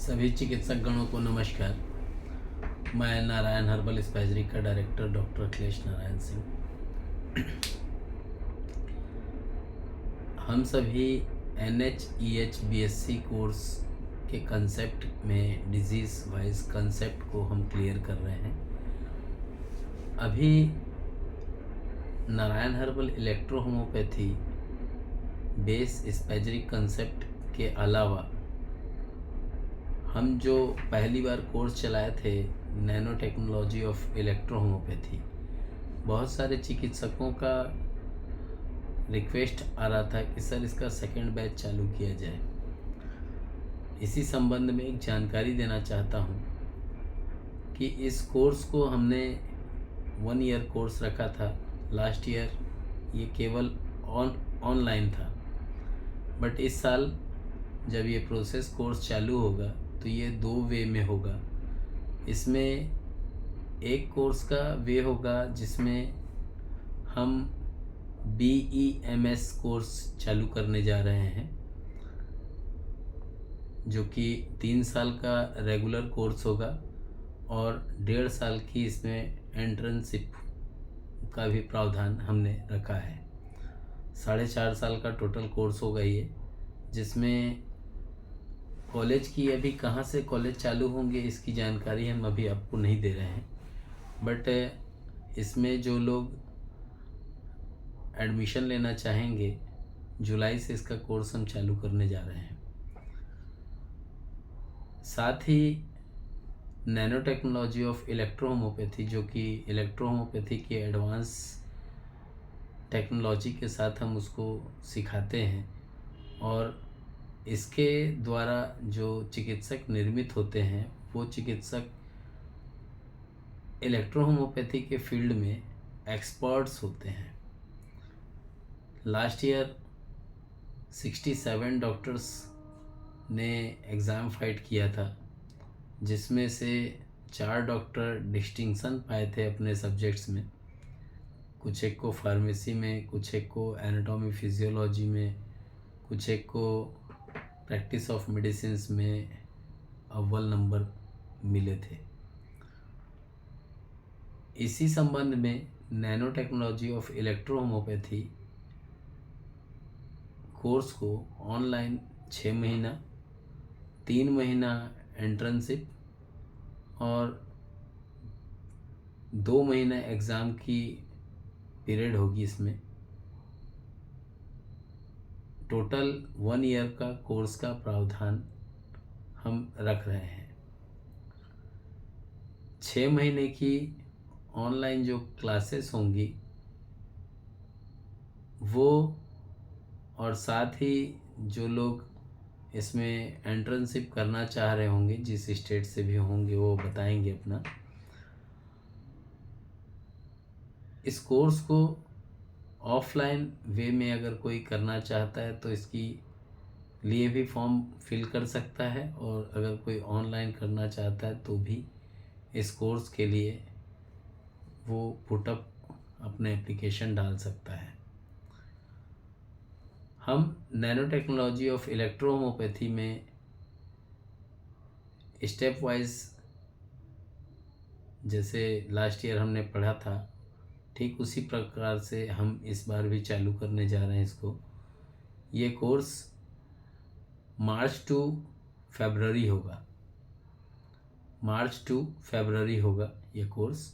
सभी चिकित्सक गणों को नमस्कार। मैं नारायण हर्बल स्पैजरी का डायरेक्टर डॉक्टर अखिलेश नारायण सिंह। हम सभी NHEH-BSc कोर्स के कंसेप्ट में डिजीज़ वाइज कंसेप्ट को हम क्लियर कर रहे हैं। अभी Narayan herbal electro homeopathy base spagyric concept के अलावा हम जो पहली बार कोर्स चलाए थे nano technology of electro homeopathy, बहुत सारे चिकित्सकों का रिक्वेस्ट आ रहा था कि सर इसका सेकंड बैच चालू किया जाए। इसी संबंध में एक जानकारी देना चाहता हूँ कि इस कोर्स को हमने 1 ईयर कोर्स रखा था। लास्ट ईयर ये केवल ऑनलाइन था, बट इस साल जब ये प्रोसेस कोर्स चालू होगा तो ये 2 वे में होगा। इसमें एक कोर्स का वे होगा जिसमें हम BEMS कोर्स चालू करने जा रहे हैं, जो कि 3 साल का रेगुलर कोर्स होगा और 1.5 साल की इसमें एंट्रेंसशिप का भी प्रावधान हमने रखा है। 4.5 साल का टोटल कोर्स होगा ये, जिसमें कॉलेज की अभी कहाँ से कॉलेज चालू होंगे इसकी जानकारी हम अभी आपको नहीं दे रहे हैं, बट इसमें जो लोग एडमिशन लेना चाहेंगे जुलाई से इसका कोर्स हम चालू करने जा रहे हैं। साथ ही nano technology of electro homeopathy, जो कि इलेक्ट्रो होम्योपैथी की एडवांस टेक्नोलॉजी के साथ हम उसको सिखाते हैं और इसके द्वारा जो चिकित्सक निर्मित होते हैं वो चिकित्सक इलेक्ट्रो होम्योपैथी के फील्ड में एक्सपर्ट्स होते हैं। लास्ट ईयर 67 डॉक्टर्स ने एग्ज़ाम फाइट किया था, जिसमें से 4 डॉक्टर डिस्टिंक्शन पाए थे अपने सब्जेक्ट्स में। कुछ एक को फार्मेसी में, कुछ एक को एनाटॉमी फिजियोलॉजी में, कुछ एक को प्रैक्टिस ऑफ मेडिसिन में अव्वल नंबर मिले थे। इसी संबंध में nano technology of electro homeopathy course को ऑनलाइन 6 महीना, 3 महीना एंट्रेंसशिप और 2 महीना एग्ज़ाम की पीरियड होगी। इसमें टोटल 1 ईयर का कोर्स का प्रावधान हम रख रहे हैं। 6 महीने की ऑनलाइन जो क्लासेस होंगी वो, और साथ ही जो लोग इसमें एंट्रेंसशिप करना चाह रहे होंगे जिस स्टेट से भी होंगे वो बताएंगे अपना। इस कोर्स को ऑफलाइन वे में अगर कोई करना चाहता है तो इसकी लिए भी फॉर्म फिल कर सकता है, और अगर कोई ऑनलाइन करना चाहता है तो भी इस कोर्स के लिए वो पुटअप अपने एप्लीकेशन डाल सकता है। हम nano technology of electro homeopathy में स्टेप वाइज, जैसे लास्ट ईयर हमने पढ़ा था ठीक उसी प्रकार से हम इस बार भी चालू करने जा रहे हैं इसको। ये कोर्स मार्च टू फरवरी होगा, मार्च टू फरवरी होगा ये कोर्स,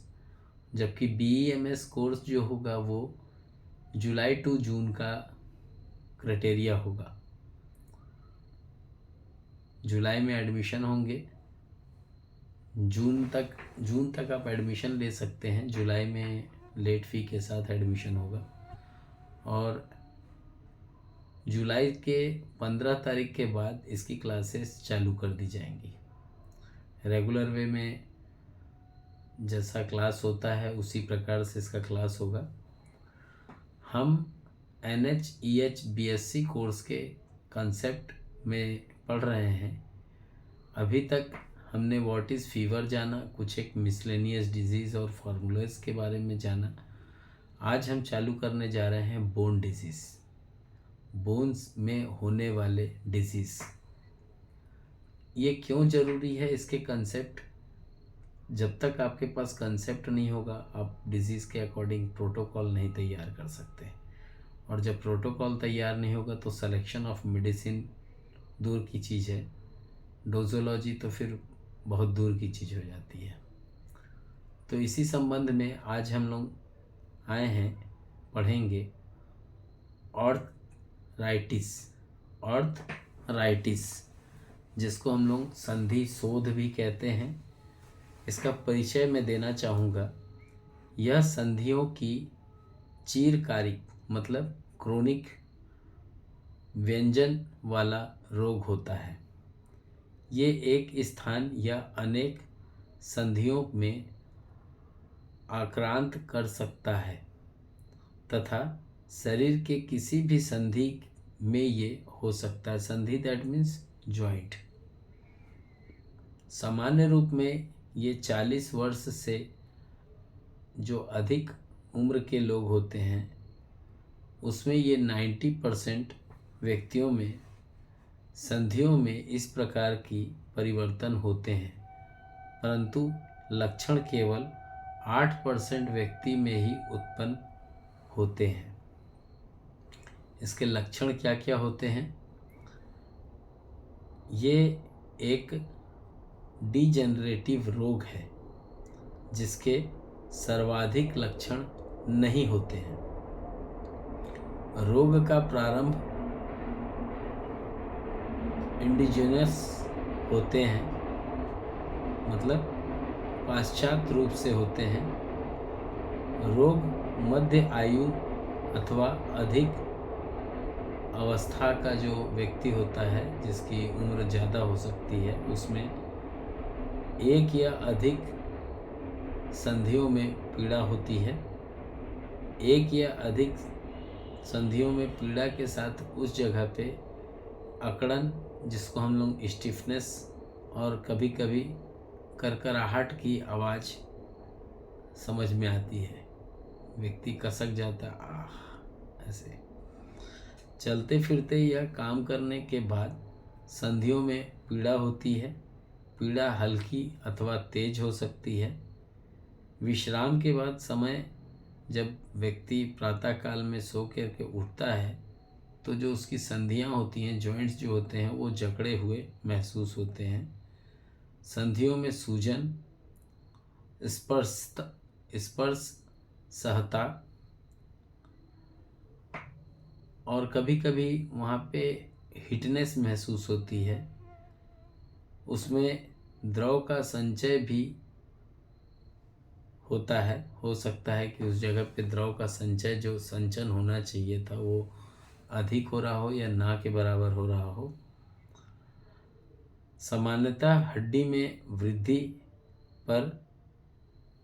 जबकि BEMS कोर्स जो होगा वो जुलाई टू जून का क्राइटेरिया होगा। जुलाई में एडमिशन होंगे, जून तक आप एडमिशन ले सकते हैं। जुलाई में लेट फ़ी के साथ एडमिशन होगा और जुलाई के 15 तारीख के बाद इसकी क्लासेस चालू कर दी जाएंगी। रेगुलर वे में जैसा क्लास होता है उसी प्रकार से इसका क्लास होगा। हम NHEH-BSc कोर्स के कंसेप्ट में पढ़ रहे हैं। अभी तक हमने व्हाट इज़ फीवर जाना, कुछ एक मिसलेनियस डिजीज़ और फार्मूलाज के बारे में जाना। आज हम चालू करने जा रहे हैं बोन डिजीज़, बोन्स में होने वाले डिजीज़। ये क्यों ज़रूरी है, इसके कंसेप्ट, जब तक आपके पास कंसेप्ट नहीं होगा आप डिजीज़ के अकॉर्डिंग प्रोटोकॉल नहीं तैयार कर सकते, और जब प्रोटोकॉल तैयार नहीं होगा तो सिलेक्शन ऑफ मेडिसिन दूर की चीज़ है, डोजोलॉजी तो फिर बहुत दूर की चीज़ हो जाती है। तो इसी संबंध में आज हम लोग आए हैं, पढ़ेंगे ऑर्थराइटिस, जिसको हम लोग संधि शोध भी कहते हैं। इसका परिचय मैं देना चाहूँगा। यह संधियों की चिरकालिक मतलब क्रोनिक व्यंजन वाला रोग होता है। ये एक स्थान या अनेक संधियों में आक्रांत कर सकता है तथा शरीर के किसी भी संधि में ये हो सकता है। संधि दैट मीन्स जॉइंट। सामान्य रूप में ये 40 वर्ष से जो अधिक उम्र के लोग होते हैं उसमें ये 90% व्यक्तियों में संधियों में इस प्रकार की परिवर्तन होते हैं, परंतु लक्षण केवल 8% व्यक्ति में ही उत्पन्न होते हैं। इसके लक्षण क्या क्या होते हैं? ये एक डिजेनरेटिव रोग है जिसके सर्वाधिक लक्षण नहीं होते हैं। रोग का प्रारंभ इंडिजिनस होते हैं, मतलब पाश्चात्य रूप से होते हैं। रोग मध्य आयु अथवा अधिक अवस्था का जो व्यक्ति होता है, जिसकी उम्र ज़्यादा हो सकती है, उसमें एक या अधिक संधियों में पीड़ा होती है। एक या अधिक संधियों में पीड़ा के साथ उस जगह पे अकड़न, जिसको हम लोग स्टिफनेस, और कभी कभी करकराहट की आवाज़ समझ में आती है। व्यक्ति कसक जाता, आह, ऐसे। चलते फिरते या काम करने के बाद संधियों में पीड़ा होती है। पीड़ा हल्की अथवा तेज हो सकती है। विश्राम के बाद समय, जब व्यक्ति प्रातःकाल में सो करके उठता है तो जो उसकी संधियां होती हैं, जॉइंट्स जो होते हैं, वो जकड़े हुए महसूस होते हैं। संधियों में सूजन, स्पर्श सहता, और कभी कभी वहाँ पे हिटनेस महसूस होती है। उसमें द्रव का संचय भी होता है। हो सकता है कि उस जगह पे द्रव का संचय, जो संचन होना चाहिए था, वो अधिक हो रहा हो या ना के बराबर हो रहा हो। सामान्यतः हड्डी में वृद्धि पर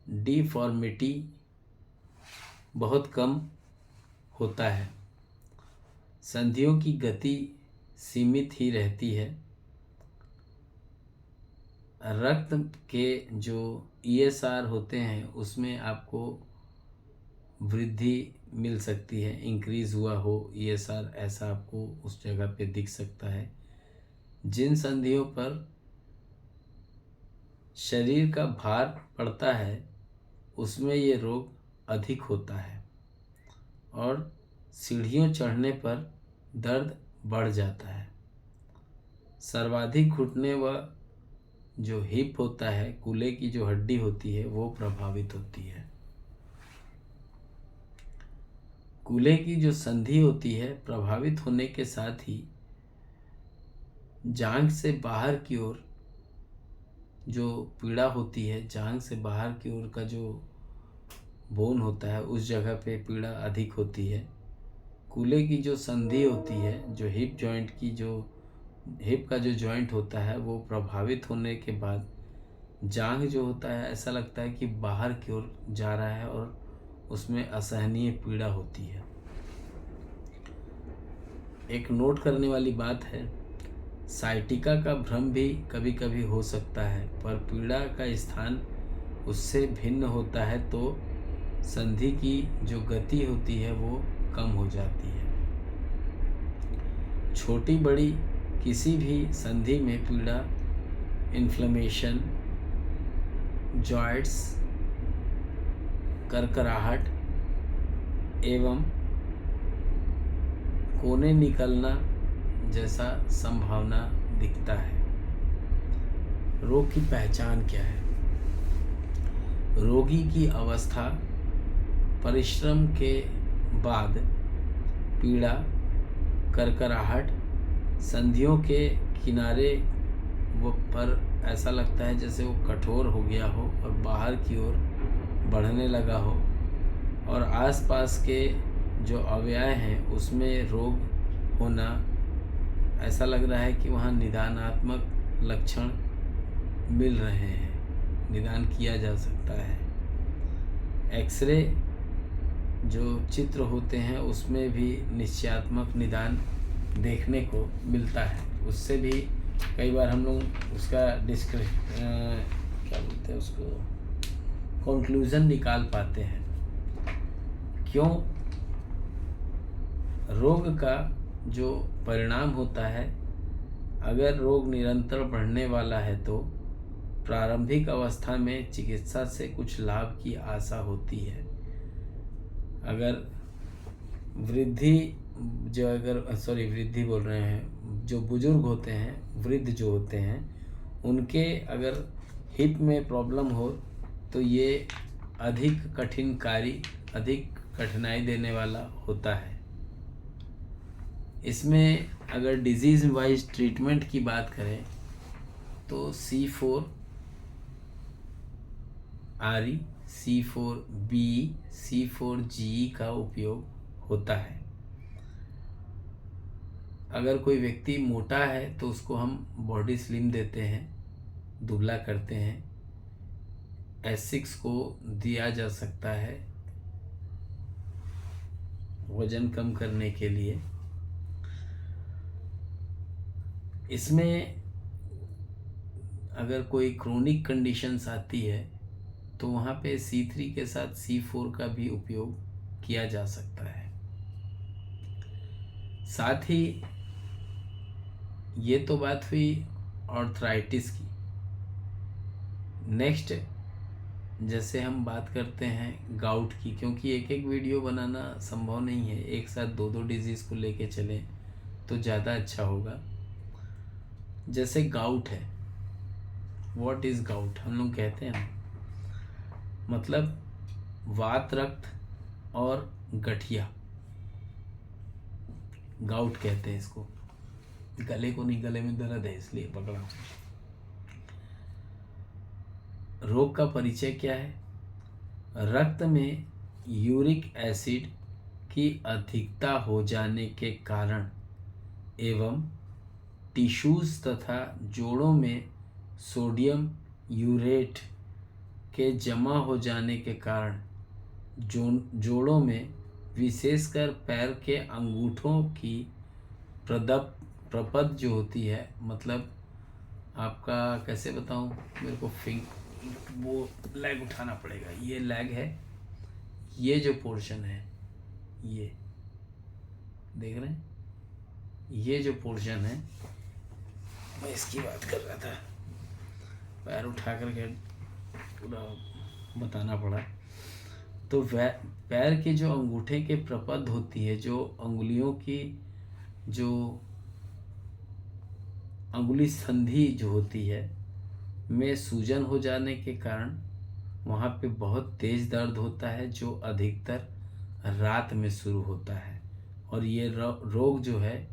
डिफॉर्मिटी बहुत कम होता है। संधियों की गति सीमित ही रहती है। रक्त के जो ESR होते हैं उसमें आपको वृद्धि मिल सकती है, इंक्रीज़ हुआ हो ESR, ऐसा आपको उस जगह पे दिख सकता है। जिन संधियों पर शरीर का भार पड़ता है उसमें ये रोग अधिक होता है, और सीढ़ियों चढ़ने पर दर्द बढ़ जाता है। सर्वाधिक घुटने व जो हिप होता है, कूल्हे की जो हड्डी होती है, वो प्रभावित होती है। कूल्हे की जो संधि होती है प्रभावित होने के साथ ही जांघ से बाहर की ओर जो पीड़ा होती है, जांघ से बाहर की ओर का जो बोन होता है उस जगह पे पीड़ा अधिक होती है। कूल्हे की जो संधि होती है, जो हिप जॉइंट की, जो हिप का जो जॉइंट होता है, वो प्रभावित होने के बाद जांघ जो होता है ऐसा लगता है कि बाहर की ओर जा रहा है और उसमें असहनीय पीड़ा होती है। एक नोट करने वाली बात है, साइटिका का भ्रम भी कभी कभी हो सकता है, पर पीड़ा का स्थान उससे भिन्न होता है तो संधि की जो गति होती है वो कम हो जाती है। छोटी बड़ी किसी भी संधि में पीड़ा इन्फ्लेमेशन, जॉइंट्स, करकराहट एवं कोने निकलना जैसा संभावना दिखता है। रोग की पहचान क्या है? रोगी की अवस्था परिश्रम के बाद पीड़ा, करकराहट, संधियों के किनारे वो पर ऐसा लगता है जैसे वो कठोर हो गया हो और बाहर की ओर बढ़ने लगा हो, और आसपास के जो अवयव हैं उसमें रोग होना, ऐसा लग रहा है कि वहाँ निदानात्मक लक्षण मिल रहे हैं, निदान किया जा सकता है। एक्सरे जो चित्र होते हैं उसमें भी निश्चयात्मक निदान देखने को मिलता है। उससे भी कई बार हम लोग उसका क्या बोलते हैं उसको, कंक्लूजन निकाल पाते हैं। क्यों? रोग का जो परिणाम होता है, अगर रोग निरंतर बढ़ने वाला है तो प्रारंभिक अवस्था में चिकित्सा से कुछ लाभ की आशा होती है। अगर वृद्धि बोल रहे हैं, जो बुजुर्ग होते हैं, वृद्ध जो होते हैं, उनके अगर हिप में प्रॉब्लम हो तो ये अधिक कठिनाई देने वाला होता है। इसमें अगर डिजीज़ वाइज ट्रीटमेंट की बात करें तो C4RE, C4B, C4G का उपयोग होता है। अगर कोई व्यक्ति मोटा है तो उसको हम बॉडी स्लिम देते हैं, दुबला करते हैं। S6 को दिया जा सकता है वजन कम करने के लिए। इसमें अगर कोई क्रोनिक कंडीशंस आती है तो वहाँ पे C3 के साथ C4 का भी उपयोग किया जा सकता है। साथ ही ये तो बात हुई आर्थराइटिस की। नेक्स्ट जैसे हम बात करते हैं गाउट की, क्योंकि एक एक वीडियो बनाना संभव नहीं है, एक साथ दो दो डिजीज़ को लेके चलें तो ज़्यादा अच्छा होगा। जैसे गाउट है, व्हाट इज़ गाउट हम लोग कहते हैं ना, मतलब वात रक्त और गठिया, गाउट कहते हैं इसको। गले को नहीं, गले में दर्द है इसलिए पकड़ा। रोग का परिचय क्या है? रक्त में यूरिक एसिड की अधिकता हो जाने के कारण एवं टिश्यूज तथा जोड़ों में सोडियम यूरेट के जमा हो जाने के कारण जोड़ों में विशेषकर पैर के अंगूठों की प्रपद जो होती है, मतलब आपका कैसे बताऊं, मेरे को वो लेग उठाना पड़ेगा। ये लेग है, ये जो पोर्शन है, ये देख रहे हैं, ये जो पोर्शन है, मैं इसकी बात कर रहा था। पैर उठा करके पूरा बताना पड़ा। तो पैर के जो अंगूठे के प्रपद होती है, जो अंगुलियों की जो अंगुली संधि जो होती है में सूजन हो जाने के कारण वहाँ पे बहुत तेज़ दर्द होता है, जो अधिकतर रात में शुरू होता है। और ये रोग जो है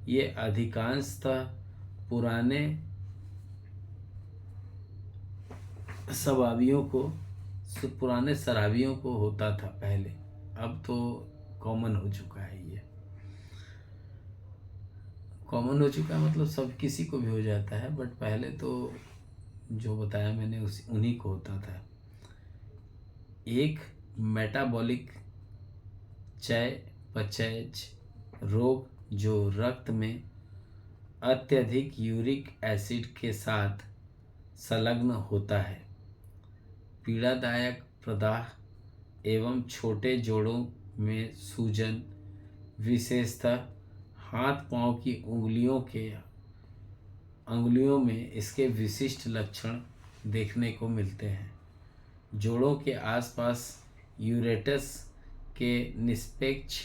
ये अधिकांशतः पुराने शराबियों को होता था पहले, अब तो कॉमन हो चुका है। ये कॉमन हो चुका है मतलब सब किसी को भी हो जाता है, बट पहले तो जो बताया मैंने उन्हीं को होता था। एक मेटाबॉलिक चयापचय रोग जो रक्त में अत्यधिक यूरिक एसिड के साथ संलग्न होता है, पीड़ादायक प्रदाह एवं छोटे जोड़ों में सूजन, विशेषतः हाथ पांव की उंगलियों के अंगुलियों में इसके विशिष्ट लक्षण देखने को मिलते हैं। जोड़ों के आसपास यूरेटस के निष्पेक्ष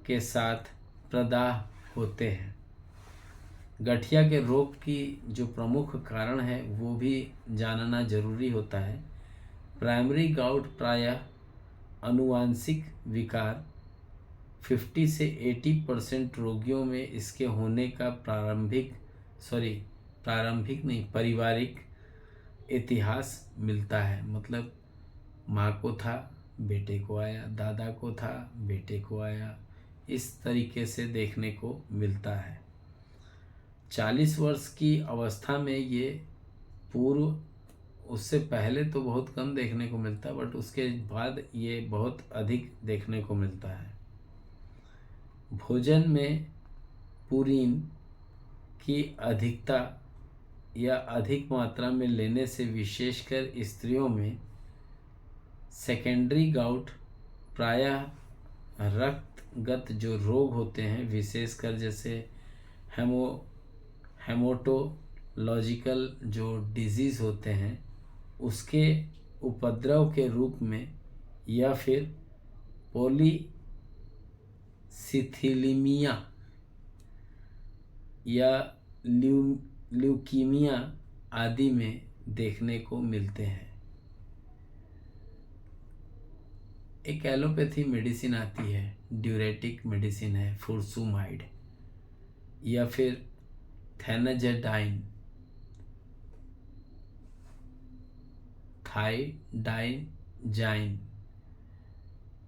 के साथ प्रदाह होते हैं। गठिया के रोग की जो प्रमुख कारण है वो भी जानना जरूरी होता है। प्राइमरी गाउट प्रायः आनुवांशिक विकार 50 से 80% रोगियों में इसके होने का पारिवारिक इतिहास मिलता है। मतलब माँ को था, बेटे को आया, दादा को था, बेटे को आया, इस तरीके से देखने को मिलता है। 40 वर्ष की अवस्था में ये पूर्व, उससे पहले तो बहुत कम देखने को मिलता है, बट उसके बाद ये बहुत अधिक देखने को मिलता है। भोजन में पुरीन की अधिकता या अधिक मात्रा में लेने से विशेषकर स्त्रियों में सेकेंडरी गाउट प्रायः रक्तगत जो रोग होते हैं, विशेषकर जैसे हेमोटोलॉजिकल जो डिजीज़ होते हैं उसके उपद्रव के रूप में, या फिर पॉलीसिथिलीमिया या ल्यूकीमिया आदि में देखने को मिलते हैं। एक एलोपैथी मेडिसिन आती है, ड्यूरेटिक मेडिसिन है, फुरसुमाइड या फिर थैनाजाडाइन, थाइडाइनजाइन।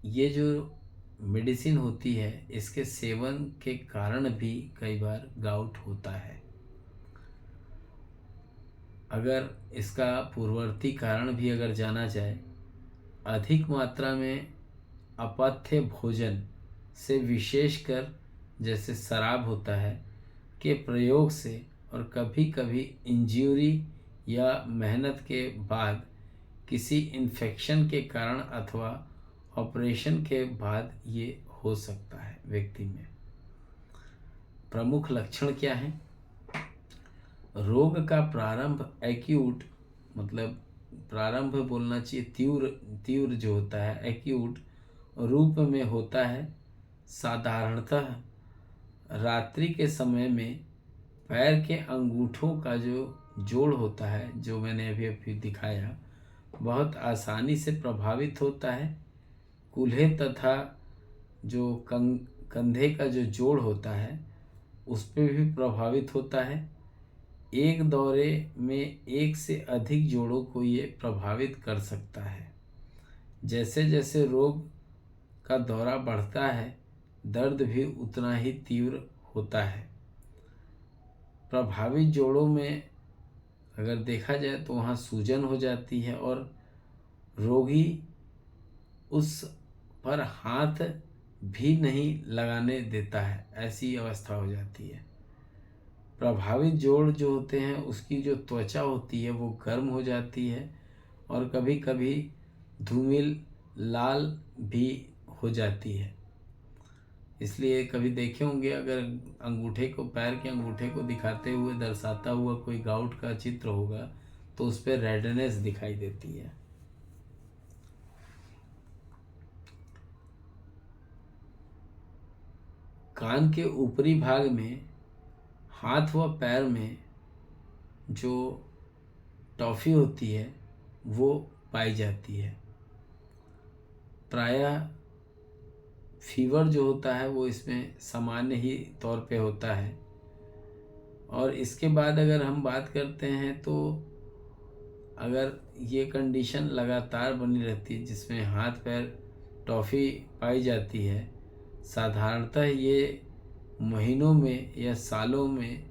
ये जो मेडिसिन होती है इसके सेवन के कारण भी कई बार गाउट होता है। अगर इसका पूर्ववर्ती कारण भी अगर जाना जाए, अधिक मात्रा में अपथ्य भोजन से, विशेषकर जैसे शराब होता है, के प्रयोग से, और कभी कभी इंजरी या मेहनत के बाद किसी इन्फेक्शन के कारण अथवा ऑपरेशन के बाद ये हो सकता है व्यक्ति में। प्रमुख लक्षण क्या है? रोग का प्रारंभ एक्यूट, मतलब प्रारंभ बोलना चाहिए, तीव्र जो होता है एक्यूट रूप में होता है। साधारणतः रात्रि के समय में पैर के अंगूठों का जो जोड़ होता है, जो मैंने अभी दिखाया, बहुत आसानी से प्रभावित होता है। कूल्हे तथा जो कंधे का जो जोड़ होता है उस पर भी प्रभावित होता है। एक दौरे में एक से अधिक जोड़ों को ये प्रभावित कर सकता है। जैसे जैसे रोग का दौरा बढ़ता है, दर्द भी उतना ही तीव्र होता है। प्रभावित जोड़ों में अगर देखा जाए तो वहाँ सूजन हो जाती है और रोगी उस पर हाथ भी नहीं लगाने देता है, ऐसी अवस्था हो जाती है। प्रभावित जोड़ जो होते हैं उसकी जो त्वचा होती है वो गर्म हो जाती है और कभी कभी धूमिल लाल भी हो जाती है। इसलिए कभी देखे होंगे, अगर अंगूठे को, पैर के अंगूठे को दिखाते हुए दर्शाता हुआ कोई गाउट का चित्र होगा तो उस पर रेडनेस दिखाई देती है। कान के ऊपरी भाग में, हाथ व पैर में जो टॉफ़ी होती है वो पाई जाती है। प्रायः फीवर जो होता है वो इसमें सामान्य ही तौर पे होता है। और इसके बाद अगर हम बात करते हैं तो अगर ये कंडीशन लगातार बनी रहती है जिसमें हाथ पैर टॉफ़ी पाई जाती है, साधारणतः ये महीनों में या सालों में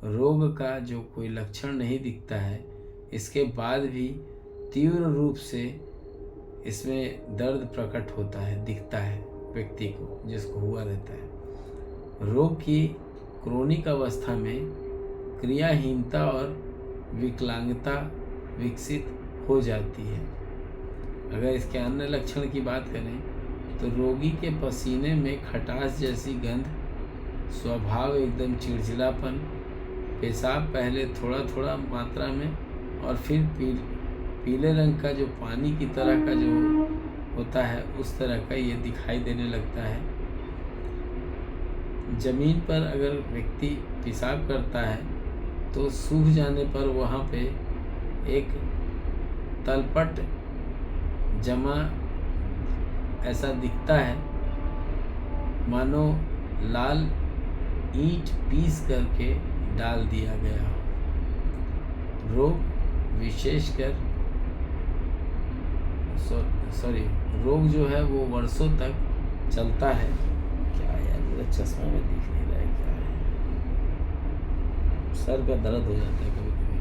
रोग का जो कोई लक्षण नहीं दिखता है, इसके बाद भी तीव्र रूप से इसमें दर्द प्रकट होता है, दिखता है व्यक्ति को जिसको हुआ रहता है। रोग की क्रोनिक अवस्था में क्रियाहीनता और विकलांगता विकसित हो जाती है। अगर इसके अन्य लक्षण की बात करें तो रोगी के पसीने में खटास जैसी गंध, स्वभाव एकदम चिड़चिड़ापन, पेशाब पहले थोड़ा थोड़ा मात्रा में और फिर पीले रंग का जो पानी की तरह का जो होता है उस तरह का ये दिखाई देने लगता है। ज़मीन पर अगर व्यक्ति पेशाब करता है तो सूख जाने पर वहाँ पे एक तलपट जमा ऐसा दिखता है, मानो लाल ईंट पीस करके डाल दिया गया हो। रोग विशेषकर रोग जो है वो वर्षों तक चलता है। क्या यार, मेरा चश्मा में दिख नहीं रहा है, क्या है, सर का दर्द हो जाता है कभी कभी।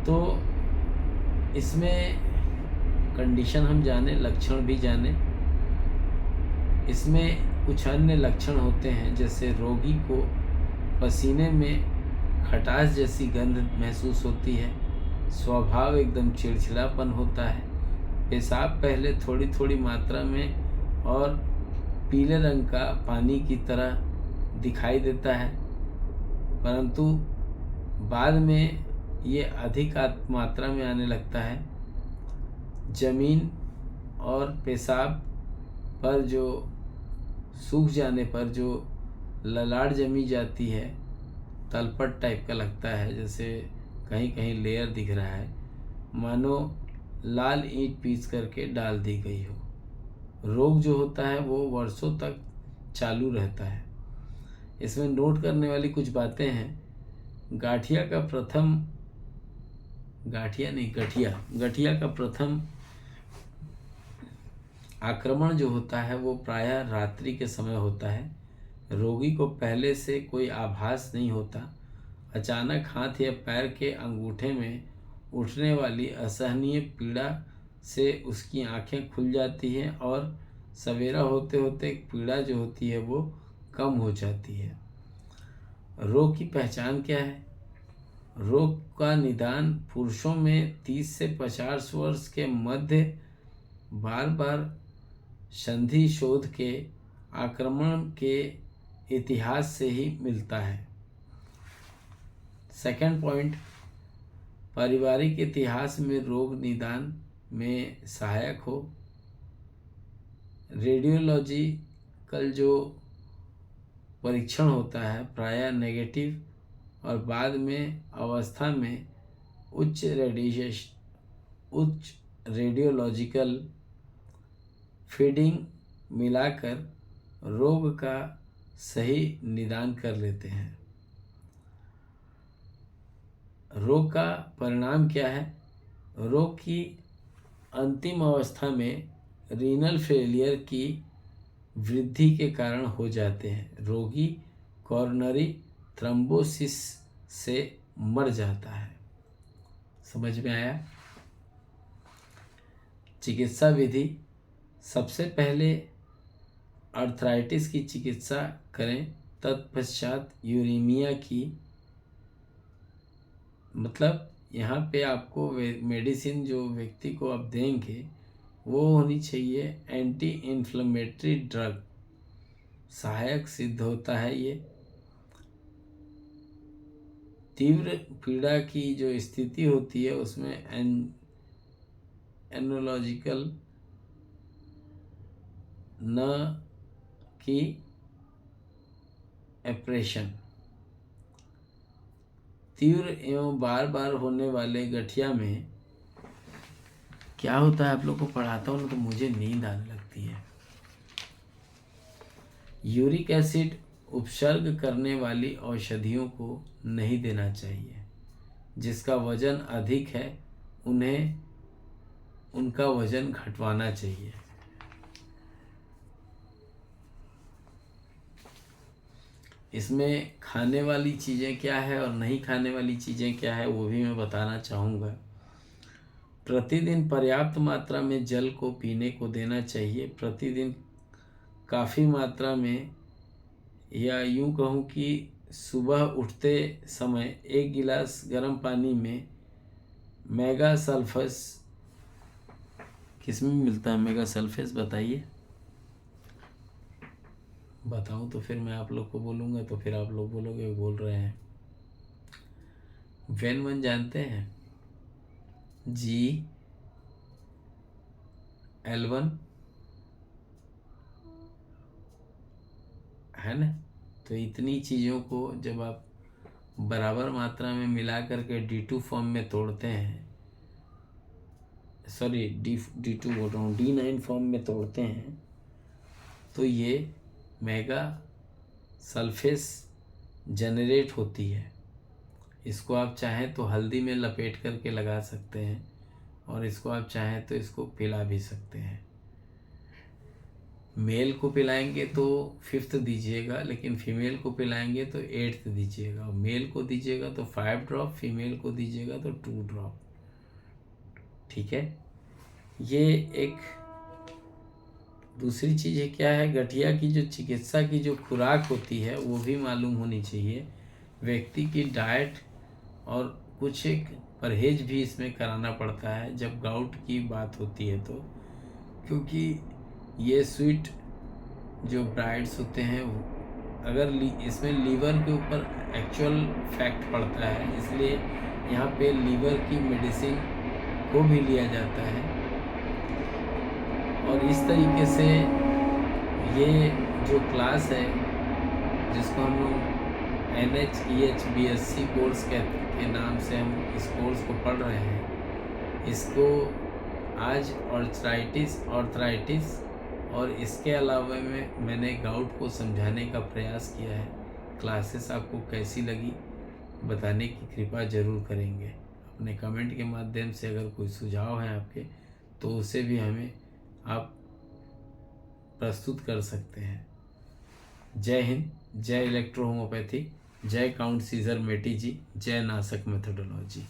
तो इसमें कंडीशन हम जाने, लक्षण भी जाने। इसमें कुछ अन्य लक्षण होते हैं, जैसे रोगी को पसीने में खटास जैसी गंध महसूस होती है, स्वभाव एकदम चिड़चिड़ापन होता है, पेशाब पहले थोड़ी थोड़ी मात्रा में और पीले रंग का पानी की तरह दिखाई देता है, परंतु बाद में ये अधिक मात्रा में आने लगता है। जमीन और पेशाब पर जो सूख जाने पर जो ललाट जमी जाती है, तलपट टाइप का लगता है, जैसे कहीं कहीं लेयर दिख रहा है, मानो लाल ईंट पीस करके डाल दी गई हो। रोग जो होता है वो वर्षों तक चालू रहता है। इसमें नोट करने वाली कुछ बातें हैं। गठिया का प्रथम आक्रमण जो होता है वो प्रायः रात्रि के समय होता है। रोगी को पहले से कोई आभास नहीं होता। अचानक हाथ या पैर के अंगूठे में उठने वाली असहनीय पीड़ा से उसकी आंखें खुल जाती हैं और सवेरा होते होते पीड़ा जो होती है वो कम हो जाती है। रोग की पहचान क्या है? रोग का निदान पुरुषों में 30 से 50 वर्ष के मध्य बार बार संधि शोध के आक्रमण के इतिहास से ही मिलता है। सेकंड पॉइंट, पारिवारिक इतिहास में रोग निदान में सहायक हो। रेडियोलॉजिकल जो परीक्षण होता है प्रायः नेगेटिव और बाद में अवस्था में उच्च रेडियोलॉजिकल फीडिंग मिलाकर रोग का सही निदान कर लेते हैं। रोग का परिणाम क्या है? रोग की अंतिम अवस्था में रीनल फेलियर की वृद्धि के कारण हो जाते हैं। रोगी कॉरोनरी थ्रोम्बोसिस से मर जाता है। समझ में आया? चिकित्सा विधि, सबसे पहले आर्थराइटिस की चिकित्सा करें, तत्पश्चात यूरेमिया की, मतलब यहाँ पे आपको मेडिसिन जो व्यक्ति को आप देंगे वो होनी चाहिए एंटी इन्फ्लेमेटरी ड्रग, सहायक सिद्ध होता है ये। तीव्र पीड़ा की जो स्थिति होती है उसमें एनोलॉजिकल न कि ऑपरेशन। तीव्र एवं बार बार होने वाले गठिया में क्या होता है, आप लोग को पढ़ाता हूँ तो मुझे नींद आने लगती है। यूरिक एसिड उपसर्ग करने वाली औषधियों को नहीं देना चाहिए। जिसका वजन अधिक है उन्हें उनका वजन घटवाना चाहिए। इसमें खाने वाली चीज़ें क्या है और नहीं खाने वाली चीज़ें क्या है वो भी मैं बताना चाहूँगा। प्रतिदिन पर्याप्त मात्रा में जल को पीने को देना चाहिए। प्रतिदिन काफ़ी मात्रा में, या यूँ कहूँ कि सुबह उठते समय 1 गिलास गर्म पानी में मेगा सल्फेस, किस में मिलता है मेगा सल्फेस बताइए? बताऊं तो फिर मैं आप लोग को बोलूँगा तो फिर आप लोग बोलोगे बोल रहे हैं। वेन जानते हैं, GL1 है ना। तो इतनी चीज़ों को जब आप बराबर मात्रा में मिला करके D2 फॉर्म में तोड़ते हैं, सॉरी D2 बोल रहा हूँ, D9 फॉर्म में तोड़ते हैं, तो ये मेगा सल्फेस जनरेट होती है। इसको आप चाहें तो हल्दी में लपेट करके लगा सकते हैं, और इसको आप चाहें तो इसको पिला भी सकते हैं। मेल को पिलाएंगे तो 5th दीजिएगा, लेकिन फीमेल को पिलाएंगे तो 8th दीजिएगा। मेल को दीजिएगा तो 5 ड्रॉप, फीमेल को दीजिएगा तो 2 ड्रॉप। ठीक है। ये एक दूसरी चीज़ है, क्या है, गठिया की जो चिकित्सा की जो खुराक होती है वो भी मालूम होनी चाहिए। व्यक्ति की डाइट और कुछ एक परहेज भी इसमें कराना पड़ता है जब गाउट की बात होती है तो, क्योंकि ये स्वीट जो ब्राइड्स होते हैं अगर इसमें लीवर के ऊपर एक्चुअल फैक्ट पड़ता है, इसलिए यहाँ पे लीवर की मेडिसिन को भी लिया जाता है। और इस तरीके से ये जो क्लास है जिसको हम लोग NHEHBSC कोर्स के नाम से हम इस कोर्स को पढ़ रहे हैं, इसको आज ऑर्थराइटिस और इसके अलावा में मैंने गाउट को समझाने का प्रयास किया है। क्लासेस आपको कैसी लगी बताने की कृपा ज़रूर करेंगे। अपने कमेंट के माध्यम से अगर कोई सुझाव है आपके तो उसे भी हमें आप प्रस्तुत कर सकते हैं। जय हिंद, जय इलेक्ट्रो होम्योपैथी, जय काउंट सीजर मेटी जी, जय नासक मेथोडोलॉजी।